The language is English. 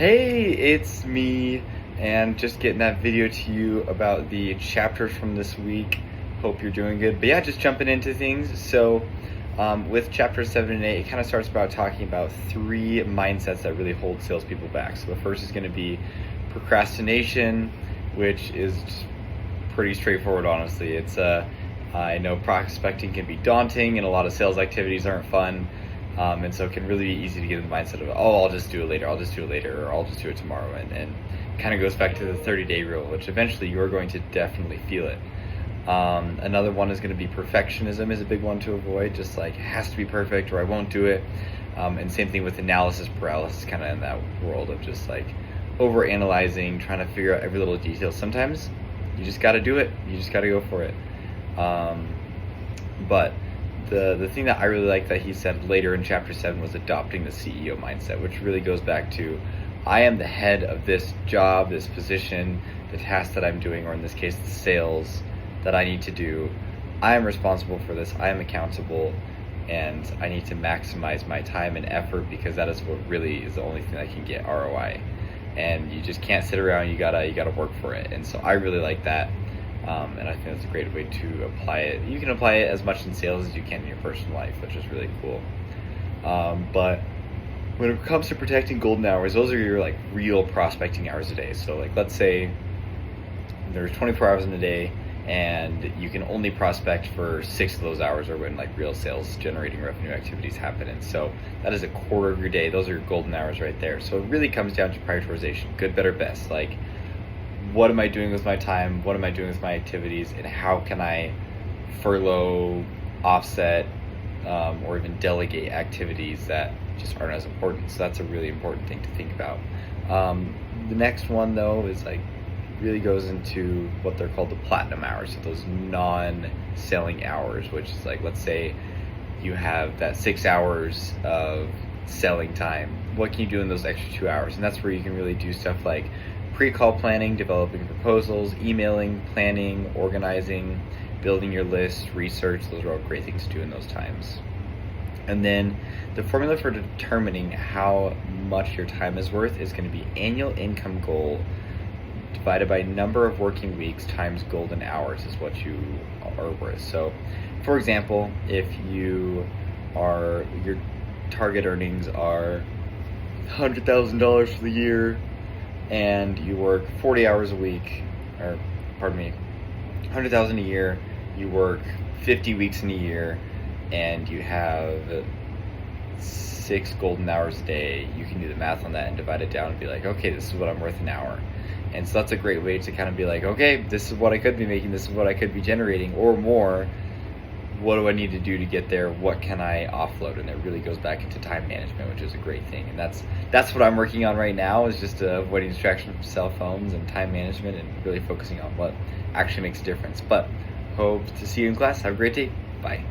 Hey, it's me, and just getting that video to you about the chapters from this week. Hope you're doing good. But yeah, just jumping into things. So, with chapter 7 and 8, it kind of starts about talking about three mindsets that really hold salespeople back. So the first is going to be procrastination, which is pretty straightforward, honestly. I know prospecting can be daunting, and a lot of sales activities aren't fun. And so it can really be easy to get in the mindset of, oh, I'll just do it later, or I'll just do it tomorrow. And kind of goes back to the 30-day rule, which eventually you're going to definitely feel it. Another one is going to be perfectionism is a big one to avoid, just like it has to be perfect or I won't do it. And same thing with analysis paralysis, kind of in that world of just like over analyzing, trying to figure out every little detail. Sometimes you just got to do it. You just got to go for it. But the thing that I really like that he said later in chapter 7 was adopting the CEO mindset, which really goes back to, I am the head of this job, this position, the task that I'm doing, or in this case, the sales that I need to do. I am responsible for this. I am accountable, and I need to maximize my time and effort because that is what really is the only thing that can get ROI. And you just can't sit around. You gotta work for it. And so I really like that. And I think that's a great way to apply it. You can apply it as much in sales as you can in your personal life, which is really cool. But when it comes to protecting golden hours, those are your like real prospecting hours a day. So like, let's say there's 24 hours in a day and you can only prospect for 6 of those hours are when like real sales generating revenue activities happen. And so that is a quarter of your day. Those are your golden hours right there. So it really comes down to prioritization, good, better, best. Like, what am I doing with my time? What am I doing with my activities? And how can I furlough, offset, or even delegate activities that just aren't as important? So that's a really important thing to think about. The next one though is like really goes into what they're called the platinum hours. So those non-selling hours, which is like, let's say you have that 6 hours of selling time. What can you do in those extra 2 hours? And that's where you can really do stuff like pre-call planning, developing proposals, emailing, planning, organizing, building your list, research. Those are all great things to do in those times. And then the formula for determining how much your time is worth is going to be annual income goal divided by number of working weeks times golden hours is what you are worth. So, for example, if your target earnings are $100,000 for the year, and you work 40 hours a week, or pardon me, 100,000 a year, you work 50 weeks in a year, and you have 6 golden hours a day, you can do the math on that and divide it down and be like, okay, this is what I'm worth an hour. And so that's a great way to kind of be like, okay, this is what I could be making, this is what I could be generating, or more. What do I need to do to get there? What can I offload? And it really goes back into time management, which is a great thing. And that's what I'm working on right now, is just avoiding distraction from cell phones and time management and really focusing on what actually makes a difference. But hope to see you in class. Have a great day. Bye.